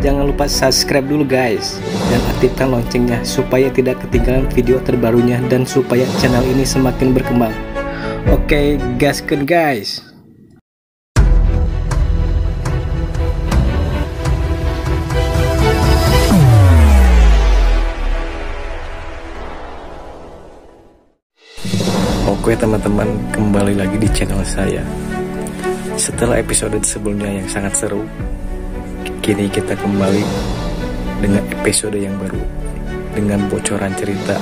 jangan lupa subscribe dulu guys, dan aktifkan loncengnya supaya tidak ketinggalan video terbarunya dan supaya channel ini semakin berkembang. Oke, gaskeun guys. Oke teman-teman, kembali lagi di channel saya. Setelah episode sebelumnya yang sangat seru, kini kita kembali dengan episode yang baru, dengan bocoran cerita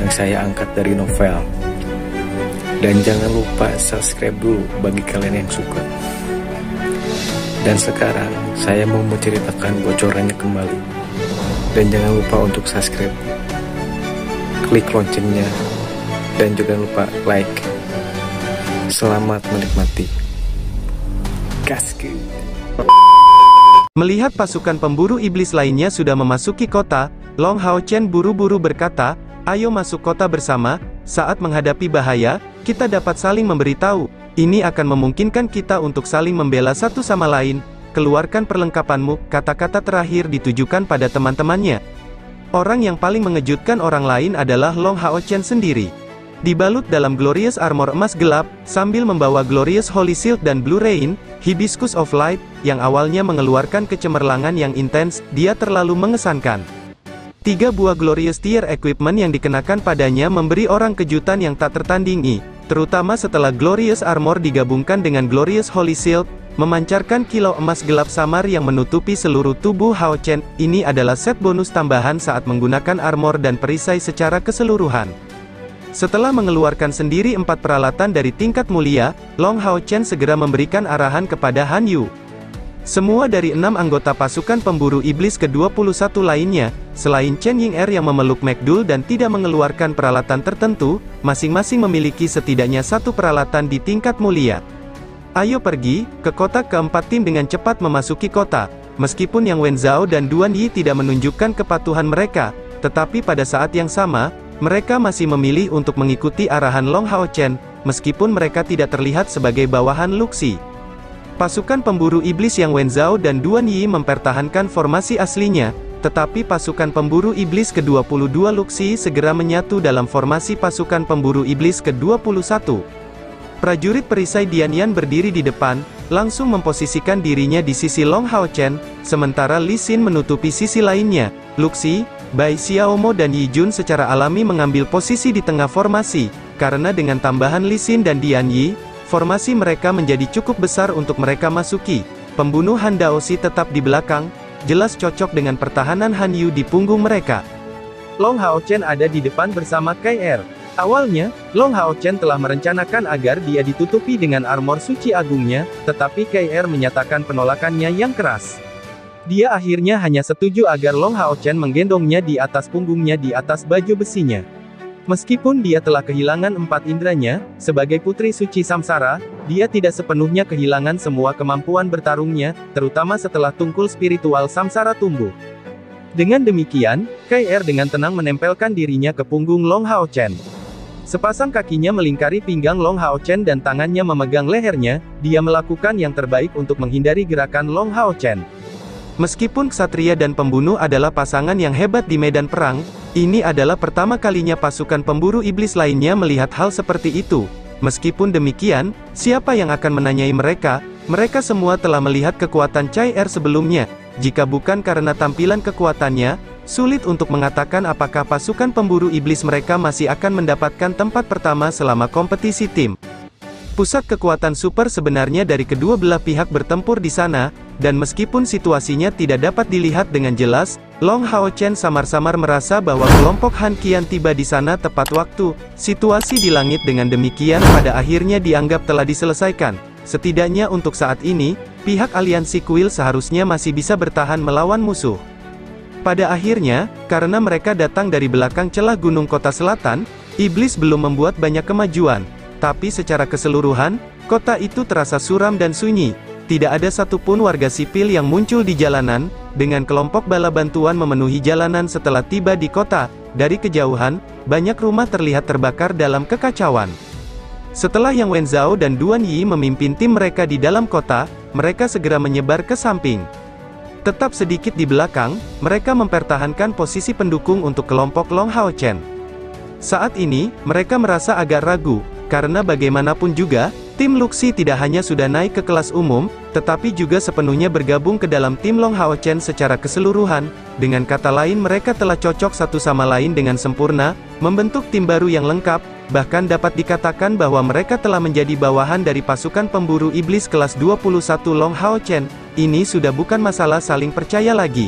yang saya angkat dari novel. Dan jangan lupa subscribe dulu bagi kalian yang suka. Dan sekarang saya mau menceritakan bocorannya kembali. Dan jangan lupa untuk subscribe, klik loncengnya, dan juga lupa like. Selamat menikmati. Gaskeun. Melihat pasukan pemburu iblis lainnya sudah memasuki kota, Long Hao Chen buru-buru berkata, "Ayo masuk kota bersama, saat menghadapi bahaya, kita dapat saling memberitahu. Ini akan memungkinkan kita untuk saling membela satu sama lain. Keluarkan perlengkapanmu." Kata-kata terakhir ditujukan pada teman-temannya. Orang yang paling mengejutkan orang lain adalah Long Hao Chen sendiri. Dibalut dalam glorious armor emas gelap, sambil membawa glorious holy shield dan blue rain, hibiscus of light, yang awalnya mengeluarkan kecemerlangan yang intens, dia terlalu mengesankan. 3 buah glorious tier equipment yang dikenakan padanya memberi orang kejutan yang tak tertandingi, terutama setelah glorious armor digabungkan dengan glorious holy shield, memancarkan kilau emas gelap samar yang menutupi seluruh tubuh Hao Chen. Ini adalah set bonus tambahan saat menggunakan armor dan perisai secara keseluruhan. Setelah mengeluarkan sendiri 4 peralatan dari tingkat mulia, Long Hao Chen segera memberikan arahan kepada Han Yu. Semua dari 6 anggota pasukan pemburu iblis ke-21 lainnya, selain Chen Ying-er yang memeluk McDull dan tidak mengeluarkan peralatan tertentu, masing-masing memiliki setidaknya 1 peralatan di tingkat mulia. Ayo pergi ke kota. Keempat tim dengan cepat memasuki kota. Meskipun Yang Wenzhao dan Duan Yi tidak menunjukkan kepatuhan mereka, tetapi pada saat yang sama, mereka masih memilih untuk mengikuti arahan Long Hao Chen, meskipun mereka tidak terlihat sebagai bawahan Luxi. Pasukan pemburu iblis Yang Wenzhao dan Duan Yi mempertahankan formasi aslinya, tetapi pasukan pemburu iblis ke-22 Luxi segera menyatu dalam formasi pasukan pemburu iblis ke-21. Prajurit perisai Dianyan berdiri di depan, langsung memposisikan dirinya di sisi Long Hao Chen, sementara Li Xin menutupi sisi lainnya. Luxi, Bai Xiaomo dan Yi Jun secara alami mengambil posisi di tengah formasi, karena dengan tambahan Li Xin dan Dian Yi, formasi mereka menjadi cukup besar untuk mereka masuki. Pembunuh Han Daoxi tetap di belakang, jelas cocok dengan pertahanan Han Yu di punggung mereka. Long Hao Chen ada di depan bersama Kai Er. Awalnya, Long Hao Chen telah merencanakan agar dia ditutupi dengan armor suci agungnya, tetapi Kai Er menyatakan penolakannya yang keras. Dia akhirnya hanya setuju agar Long Hao Chen menggendongnya di atas punggungnya di atas baju besinya. Meskipun dia telah kehilangan 4 indranya, sebagai putri suci samsara, dia tidak sepenuhnya kehilangan semua kemampuan bertarungnya, terutama setelah tungkul spiritual samsara tumbuh. Dengan demikian, Kai Er dengan tenang menempelkan dirinya ke punggung Long Hao Chen. Sepasang kakinya melingkari pinggang Long Hao Chen dan tangannya memegang lehernya, dia melakukan yang terbaik untuk menghindari gerakan Long Hao Chen. Meskipun ksatria dan pembunuh adalah pasangan yang hebat di medan perang, ini adalah pertama kalinya pasukan pemburu iblis lainnya melihat hal seperti itu. Meskipun demikian, siapa yang akan menanyai mereka? Mereka semua telah melihat kekuatan Kai Er sebelumnya. Jika bukan karena tampilan kekuatannya, sulit untuk mengatakan apakah pasukan pemburu iblis mereka masih akan mendapatkan tempat pertama selama kompetisi tim. Pusat kekuatan super sebenarnya dari kedua belah pihak bertempur di sana, dan meskipun situasinya tidak dapat dilihat dengan jelas, Long Hao Chen samar-samar merasa bahwa kelompok Han Qian tiba di sana tepat waktu. Situasi di langit dengan demikian pada akhirnya dianggap telah diselesaikan. Setidaknya untuk saat ini, pihak aliansi Kuil seharusnya masih bisa bertahan melawan musuh. Pada akhirnya, karena mereka datang dari belakang celah gunung kota selatan, iblis belum membuat banyak kemajuan. Tapi secara keseluruhan, kota itu terasa suram dan sunyi. Tidak ada satupun warga sipil yang muncul di jalanan, dengan kelompok bala bantuan memenuhi jalanan setelah tiba di kota. Dari kejauhan, banyak rumah terlihat terbakar dalam kekacauan. Setelah Yang Wenzhao dan Duan Yi memimpin tim mereka di dalam kota, mereka segera menyebar ke samping. Tetap sedikit di belakang, mereka mempertahankan posisi pendukung untuk kelompok Long Hao Chen. Saat ini, mereka merasa agak ragu, karena bagaimanapun juga, tim Luxi tidak hanya sudah naik ke kelas umum, tetapi juga sepenuhnya bergabung ke dalam tim Long Hao Chen secara keseluruhan. Dengan kata lain, mereka telah cocok satu sama lain dengan sempurna, membentuk tim baru yang lengkap, bahkan dapat dikatakan bahwa mereka telah menjadi bawahan dari pasukan pemburu iblis kelas 21 Long Hao Chen. Ini sudah bukan masalah saling percaya lagi.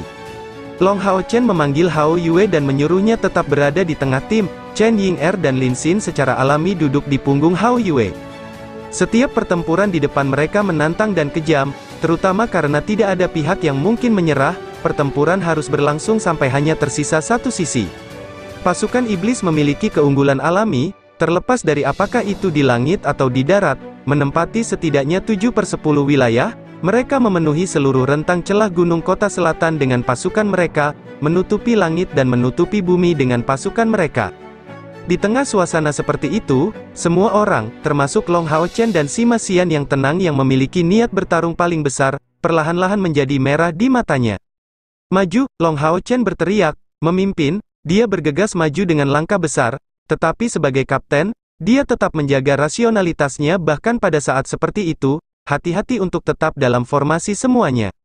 Long Hao Chen memanggil Hao Yue dan menyuruhnya tetap berada di tengah tim. Chen Ying'er dan Lin Xin secara alami duduk di punggung Hao Yue. Setiap pertempuran di depan mereka menantang dan kejam, terutama karena tidak ada pihak yang mungkin menyerah. Pertempuran harus berlangsung sampai hanya tersisa satu sisi. Pasukan iblis memiliki keunggulan alami, terlepas dari apakah itu di langit atau di darat, menempati setidaknya 7/10 wilayah. Mereka memenuhi seluruh rentang celah gunung kota selatan dengan pasukan mereka, menutupi langit dan menutupi bumi dengan pasukan mereka. Di tengah suasana seperti itu, semua orang, termasuk Long Hao Chen dan Sima Xian yang tenang yang memiliki niat bertarung paling besar, perlahan-lahan menjadi merah di matanya. "Maju!" Long Hao Chen berteriak, memimpin, dia bergegas maju dengan langkah besar, tetapi sebagai kapten, dia tetap menjaga rasionalitasnya bahkan pada saat seperti itu. Hati-hati untuk tetap dalam formasi semuanya.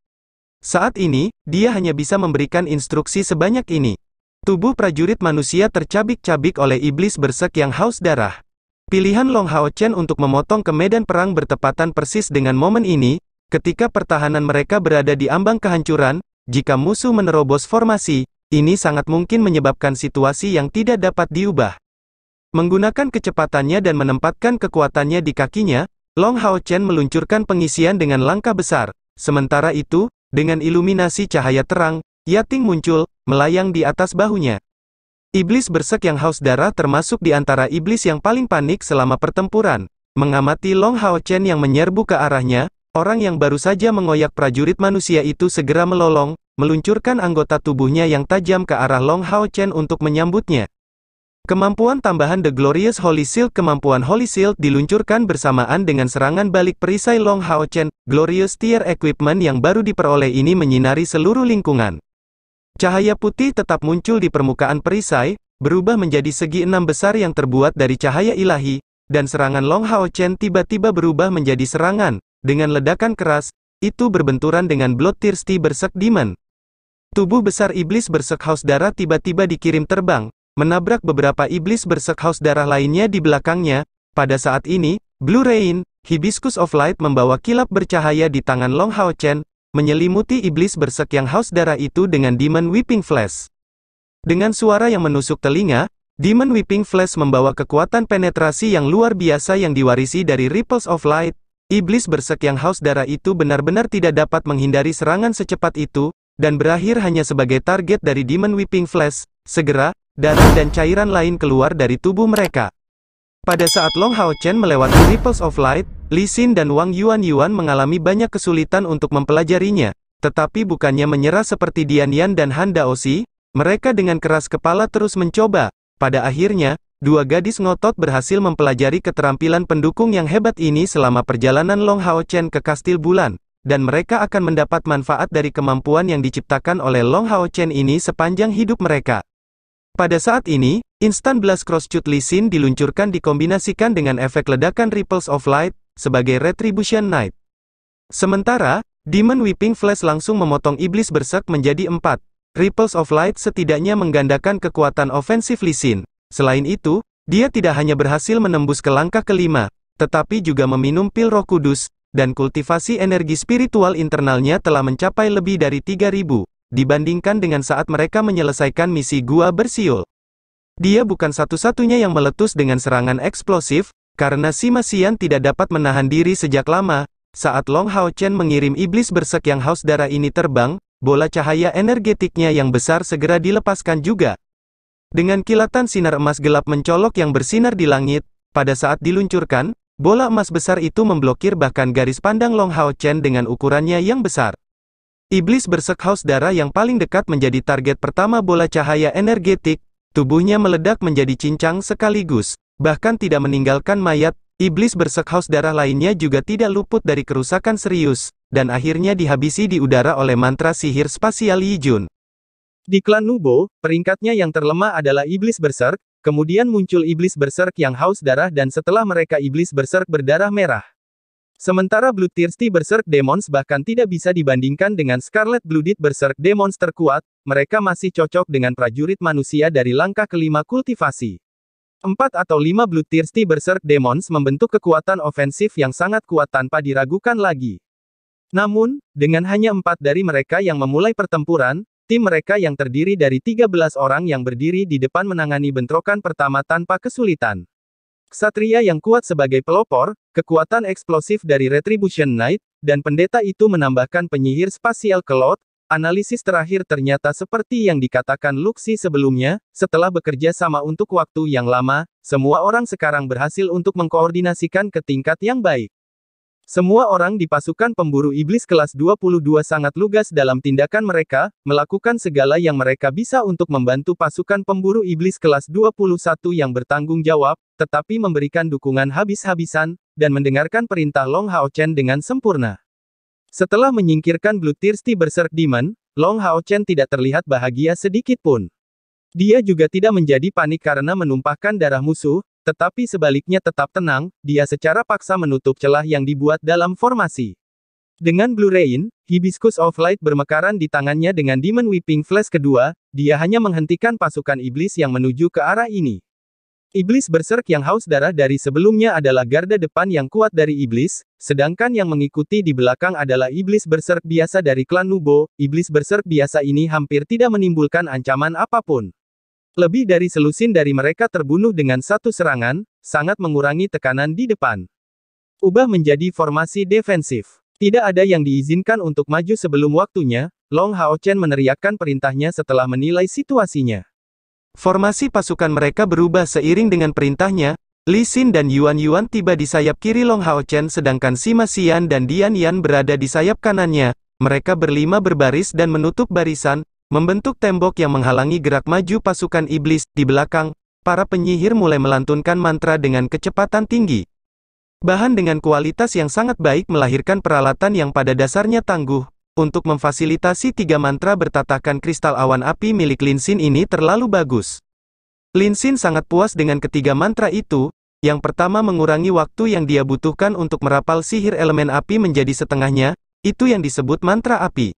Saat ini, dia hanya bisa memberikan instruksi sebanyak ini. Tubuh prajurit manusia tercabik-cabik oleh iblis bersek yang haus darah. Pilihan Long Hao Chen untuk memotong ke medan perang bertepatan persis dengan momen ini, ketika pertahanan mereka berada di ambang kehancuran. Jika musuh menerobos formasi, ini sangat mungkin menyebabkan situasi yang tidak dapat diubah. Menggunakan kecepatannya dan menempatkan kekuatannya di kakinya, Long Hao Chen meluncurkan pengisian dengan langkah besar. Sementara itu, dengan iluminasi cahaya terang, Yating muncul, melayang di atas bahunya. Iblis bersek yang haus darah termasuk di antara iblis yang paling panik selama pertempuran. Mengamati Long Hao Chen yang menyerbu ke arahnya, orang yang baru saja mengoyak prajurit manusia itu segera melolong, meluncurkan anggota tubuhnya yang tajam ke arah Long Hao Chen untuk menyambutnya. Kemampuan tambahan The Glorious Holy Shield. Kemampuan Holy Shield diluncurkan bersamaan dengan serangan balik perisai Long Hao Chen. Glorious Tier Equipment yang baru diperoleh ini menyinari seluruh lingkungan. Cahaya putih tetap muncul di permukaan perisai, berubah menjadi segi 6 besar yang terbuat dari cahaya ilahi, dan serangan Long Hao Chen tiba-tiba berubah menjadi serangan, dengan ledakan keras, itu berbenturan dengan Bloodthirsty Berserk Demon. Tubuh besar iblis bersek haus darah tiba-tiba dikirim terbang, menabrak beberapa iblis bersek haus darah lainnya di belakangnya. Pada saat ini, Blue Rain, Hibiscus of Light membawa kilap bercahaya di tangan Long Hao Chen, menyelimuti iblis bersek yang haus darah itu dengan Demon Whipping Flash. Dengan suara yang menusuk telinga, Demon Whipping Flash membawa kekuatan penetrasi yang luar biasa yang diwarisi dari Ripples of Light. Iblis bersek yang haus darah itu benar-benar tidak dapat menghindari serangan secepat itu, dan berakhir hanya sebagai target dari Demon Whipping Flash. Segera, darah dan cairan lain keluar dari tubuh mereka. Pada saat Long Hao Chen melewati Ripples of Light, Li Xin dan Wang Yuan mengalami banyak kesulitan untuk mempelajarinya, tetapi bukannya menyerah seperti Dian Yan dan Han Daoxi, mereka dengan keras kepala terus mencoba. Pada akhirnya, dua gadis ngotot berhasil mempelajari keterampilan pendukung yang hebat ini selama perjalanan Long Hao Chen ke Kastil Bulan, dan mereka akan mendapat manfaat dari kemampuan yang diciptakan oleh Long Hao Chen ini sepanjang hidup mereka. Pada saat ini, Instant Blast Crosscut Li Xin diluncurkan dikombinasikan dengan efek ledakan Ripples of Light, sebagai Retribution Knight. Sementara, Demon Whipping Flash langsung memotong iblis bersek menjadi 4. Ripples of Light setidaknya menggandakan kekuatan ofensif Li Xin. Selain itu, dia tidak hanya berhasil menembus ke langkah kelima, tetapi juga meminum pil Roh Kudus, dan kultivasi energi spiritual internalnya telah mencapai lebih dari 3.000. Dibandingkan dengan saat mereka menyelesaikan misi Gua Bersiul. Dia bukan satu-satunya yang meletus dengan serangan eksplosif, karena Sima Xian tidak dapat menahan diri sejak lama. Saat Long Hao Chen mengirim iblis bersek yang haus darah ini terbang, bola cahaya energetiknya yang besar segera dilepaskan juga. Dengan kilatan sinar emas gelap mencolok yang bersinar di langit, pada saat diluncurkan, bola emas besar itu memblokir bahkan garis pandang Long Hao Chen dengan ukurannya yang besar. Iblis bersek haus darah yang paling dekat menjadi target pertama bola cahaya energetik, tubuhnya meledak menjadi cincang sekaligus, bahkan tidak meninggalkan mayat. Iblis berserk haus darah lainnya juga tidak luput dari kerusakan serius, dan akhirnya dihabisi di udara oleh mantra sihir spasial Yi Jun. Di klan Nubo, peringkatnya yang terlemah adalah iblis berserk, kemudian muncul iblis berserk yang haus darah dan setelah mereka iblis berserk berdarah merah. Sementara Bloodthirsty Berserk Demons bahkan tidak bisa dibandingkan dengan Scarlet Blooded Berserk Demons terkuat, mereka masih cocok dengan prajurit manusia dari langkah kelima kultivasi. 4 atau 5 Bloodthirsty Berserk Demons membentuk kekuatan ofensif yang sangat kuat tanpa diragukan lagi. Namun, dengan hanya 4 dari mereka yang memulai pertempuran, tim mereka yang terdiri dari 13 orang yang berdiri di depan menangani bentrokan pertama tanpa kesulitan. Ksatria yang kuat sebagai pelopor, kekuatan eksplosif dari Retribution Knight, dan pendeta itu menambahkan penyihir spasial Kelot. Analisis terakhir ternyata seperti yang dikatakan Luxi sebelumnya, setelah bekerja sama untuk waktu yang lama, semua orang sekarang berhasil untuk mengkoordinasikan ke tingkat yang baik. Semua orang di pasukan pemburu iblis kelas 22 sangat lugas dalam tindakan mereka, melakukan segala yang mereka bisa untuk membantu pasukan pemburu iblis kelas 21 yang bertanggung jawab, tetapi memberikan dukungan habis-habisan, dan mendengarkan perintah Long Hao Chen dengan sempurna. Setelah menyingkirkan Bloodthirsty Berserk Demon, Long Hao Chen tidak terlihat bahagia sedikit pun. Dia juga tidak menjadi panik karena menumpahkan darah musuh, tetapi sebaliknya tetap tenang, dia secara paksa menutup celah yang dibuat dalam formasi. Dengan Blue Rain, Hibiscus of Light bermekaran di tangannya dengan Demon Whipping Flash kedua, dia hanya menghentikan pasukan iblis yang menuju ke arah ini. Iblis berserk yang haus darah dari sebelumnya adalah garda depan yang kuat dari iblis, sedangkan yang mengikuti di belakang adalah iblis berserk biasa dari klan Nubo. Iblis berserk biasa ini hampir tidak menimbulkan ancaman apapun. Lebih dari selusin dari mereka terbunuh dengan satu serangan, sangat mengurangi tekanan di depan. Ubah menjadi formasi defensif. Tidak ada yang diizinkan untuk maju sebelum waktunya, Long Hao Chen meneriakkan perintahnya setelah menilai situasinya. Formasi pasukan mereka berubah seiring dengan perintahnya. Li Xin dan Yuan Yuan tiba di sayap kiri Long Hao Chen sedangkan Sima Xian dan Dian Yan berada di sayap kanannya. Mereka berlima berbaris dan menutup barisan, membentuk tembok yang menghalangi gerak maju pasukan iblis. Di belakang, para penyihir mulai melantunkan mantra dengan kecepatan tinggi. Bahan dengan kualitas yang sangat baik melahirkan peralatan yang pada dasarnya tangguh. Untuk memfasilitasi 3 mantra bertatakan kristal awan api milik Lin Xin ini terlalu bagus. Lin Xin sangat puas dengan ketiga mantra itu. Yang pertama mengurangi waktu yang dia butuhkan untuk merapal sihir elemen api menjadi setengahnya, itu yang disebut mantra api.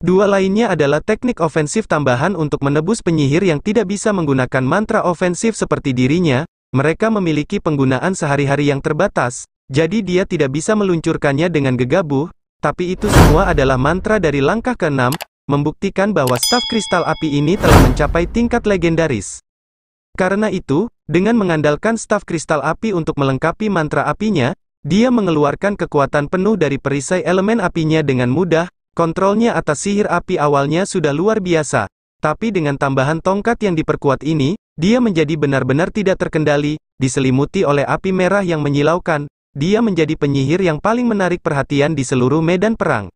2 lainnya adalah teknik ofensif tambahan untuk menebus penyihir yang tidak bisa menggunakan mantra ofensif seperti dirinya. Mereka memiliki penggunaan sehari-hari yang terbatas, jadi dia tidak bisa meluncurkannya dengan gegabah. Tapi itu semua adalah mantra dari langkah ke-6, membuktikan bahwa staf kristal api ini telah mencapai tingkat legendaris. Karena itu, dengan mengandalkan staf kristal api untuk melengkapi mantra apinya, dia mengeluarkan kekuatan penuh dari perisai elemen apinya dengan mudah. Kontrolnya atas sihir api awalnya sudah luar biasa, tapi dengan tambahan tongkat yang diperkuat ini, dia menjadi benar-benar tidak terkendali, diselimuti oleh api merah yang menyilaukan. Dia menjadi penyihir yang paling menarik perhatian di seluruh medan perang.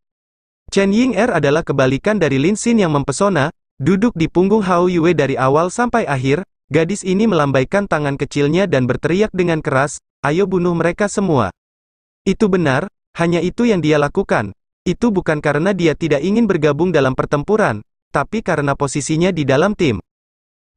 Chen Ying-er adalah kebalikan dari Lin Xin yang mempesona, duduk di punggung Hao Yue dari awal sampai akhir. Gadis ini melambaikan tangan kecilnya dan berteriak dengan keras, "Ayo bunuh mereka semua." Itu benar, hanya itu yang dia lakukan. Itu bukan karena dia tidak ingin bergabung dalam pertempuran, tapi karena posisinya di dalam tim.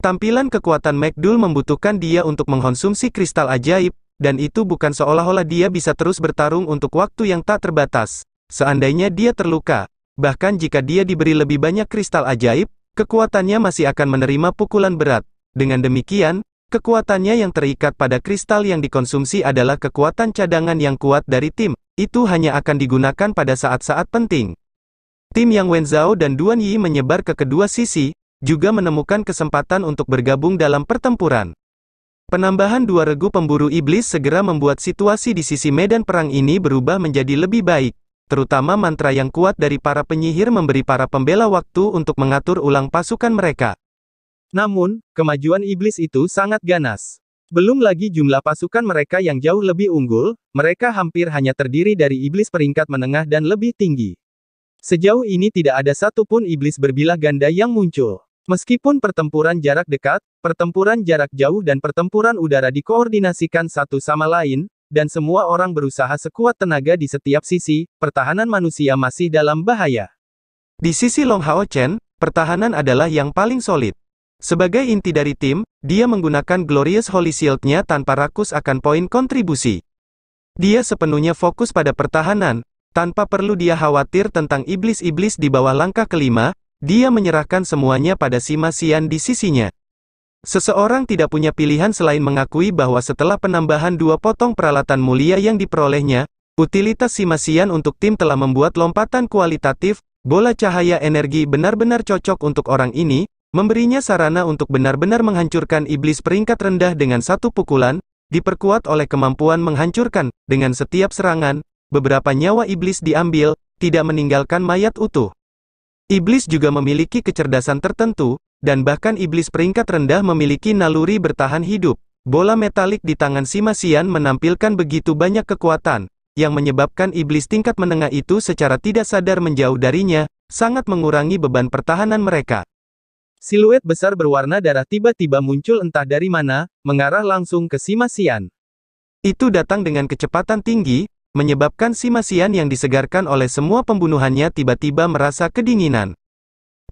Tampilan kekuatan McDull membutuhkan dia untuk mengkonsumsi kristal ajaib, dan itu bukan seolah-olah dia bisa terus bertarung untuk waktu yang tak terbatas. Seandainya dia terluka, bahkan jika dia diberi lebih banyak kristal ajaib, kekuatannya masih akan menerima pukulan berat. Dengan demikian, kekuatannya yang terikat pada kristal yang dikonsumsi adalah kekuatan cadangan yang kuat dari tim. Itu hanya akan digunakan pada saat-saat penting. Tim Yang Wenzhao dan Duan Yi menyebar ke kedua sisi, juga menemukan kesempatan untuk bergabung dalam pertempuran. Penambahan 2 regu pemburu iblis segera membuat situasi di sisi medan perang ini berubah menjadi lebih baik. Terutama mantra yang kuat dari para penyihir memberi para pembela waktu untuk mengatur ulang pasukan mereka. Namun, kemajuan iblis itu sangat ganas. Belum lagi jumlah pasukan mereka yang jauh lebih unggul, mereka hampir hanya terdiri dari iblis peringkat menengah dan lebih tinggi. Sejauh ini tidak ada satupun iblis berbilah ganda yang muncul. Meskipun pertempuran jarak dekat, pertempuran jarak jauh dan pertempuran udara dikoordinasikan satu sama lain, dan semua orang berusaha sekuat tenaga di setiap sisi, pertahanan manusia masih dalam bahaya. Di sisi Long Hao Chen, pertahanan adalah yang paling solid. Sebagai inti dari tim, dia menggunakan Glorious Holy Shield-nya tanpa rakus akan poin kontribusi. Dia sepenuhnya fokus pada pertahanan, tanpa perlu dia khawatir tentang iblis-iblis di bawah langkah kelima, dia menyerahkan semuanya pada Sima Xian di sisinya. Seseorang tidak punya pilihan selain mengakui bahwa setelah penambahan 2 potong peralatan mulia yang diperolehnya, utilitas Sima Xian untuk tim telah membuat lompatan kualitatif. Bola cahaya energi benar-benar cocok untuk orang ini, memberinya sarana untuk benar-benar menghancurkan iblis peringkat rendah dengan satu pukulan, diperkuat oleh kemampuan menghancurkan. Dengan setiap serangan, beberapa nyawa iblis diambil, tidak meninggalkan mayat utuh. Iblis juga memiliki kecerdasan tertentu, dan bahkan iblis peringkat rendah memiliki naluri bertahan hidup. Bola metalik di tangan Sima Xian menampilkan begitu banyak kekuatan, yang menyebabkan iblis tingkat menengah itu secara tidak sadar menjauh darinya, sangat mengurangi beban pertahanan mereka. Siluet besar berwarna darah tiba-tiba muncul entah dari mana, mengarah langsung ke Sima Xian. Itu datang dengan kecepatan tinggi, menyebabkan Sima Xian yang disegarkan oleh semua pembunuhannya tiba-tiba merasa kedinginan.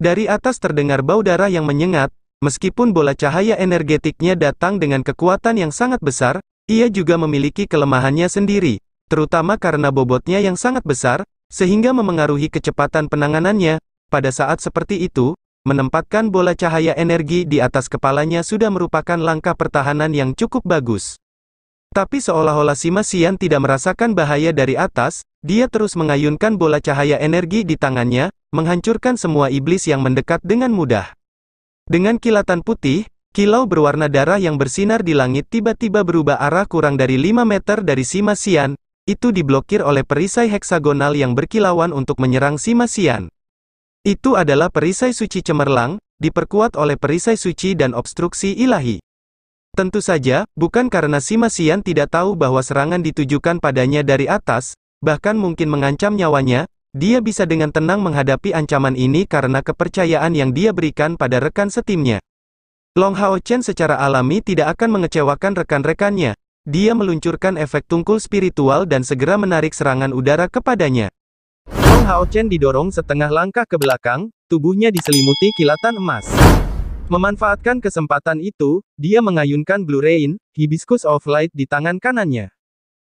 Dari atas terdengar bau darah yang menyengat, meskipun bola cahaya energetiknya datang dengan kekuatan yang sangat besar, ia juga memiliki kelemahannya sendiri, terutama karena bobotnya yang sangat besar, sehingga memengaruhi kecepatan penanganannya. Pada saat seperti itu, menempatkan bola cahaya energi di atas kepalanya sudah merupakan langkah pertahanan yang cukup bagus. Tapi seolah-olah Sima Xian tidak merasakan bahaya dari atas, dia terus mengayunkan bola cahaya energi di tangannya, menghancurkan semua iblis yang mendekat dengan mudah. Dengan kilatan putih, kilau berwarna darah yang bersinar di langit tiba-tiba berubah arah kurang dari 5 meter dari Sima Xian. Itu diblokir oleh perisai heksagonal yang berkilauan untuk menyerang Sima Xian. Itu adalah perisai suci cemerlang, diperkuat oleh perisai suci dan obstruksi ilahi. Tentu saja, bukan karena Sima Xian tidak tahu bahwa serangan ditujukan padanya dari atas, bahkan mungkin mengancam nyawanya, dia bisa dengan tenang menghadapi ancaman ini karena kepercayaan yang dia berikan pada rekan setimnya. Long Hao Chen secara alami tidak akan mengecewakan rekan-rekannya. Dia meluncurkan efek tungkul spiritual dan segera menarik serangan udara kepadanya. Long Hao Chen didorong setengah langkah ke belakang, tubuhnya diselimuti kilatan emas. Memanfaatkan kesempatan itu, dia mengayunkan Blue Rain, Hibiscus of Light di tangan kanannya.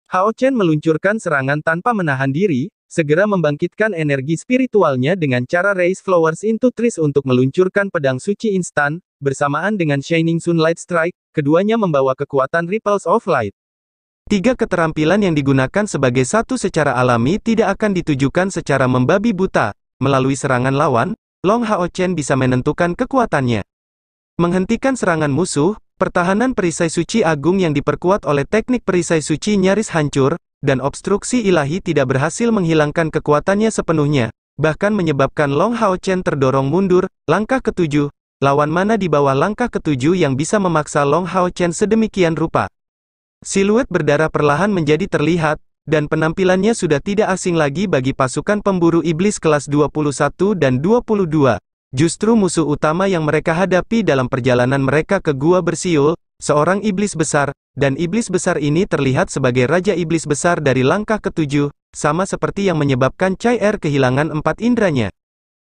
Hao Chen meluncurkan serangan tanpa menahan diri, segera membangkitkan energi spiritualnya dengan cara Raise Flowers into Trees untuk meluncurkan pedang suci instan, bersamaan dengan Shining Sunlight Strike, keduanya membawa kekuatan Ripples of Light. 3 keterampilan yang digunakan sebagai satu secara alami tidak akan ditujukan secara membabi buta. Melalui serangan lawan, Long Hao Chen bisa menentukan kekuatannya. Menghentikan serangan musuh, pertahanan perisai suci agung yang diperkuat oleh teknik perisai suci nyaris hancur, dan obstruksi ilahi tidak berhasil menghilangkan kekuatannya sepenuhnya, bahkan menyebabkan Long Hao Chen terdorong mundur. Langkah ke-7, lawan mana di bawah langkah ke-7 yang bisa memaksa Long Hao Chen sedemikian rupa. Siluet berdarah perlahan menjadi terlihat, dan penampilannya sudah tidak asing lagi bagi pasukan pemburu iblis kelas 21 dan 22. Justru musuh utama yang mereka hadapi dalam perjalanan mereka ke Gua Bersiul, seorang iblis besar, dan iblis besar ini terlihat sebagai Raja Iblis Besar dari langkah ke-7, sama seperti yang menyebabkan Chai Er kehilangan 4 indranya.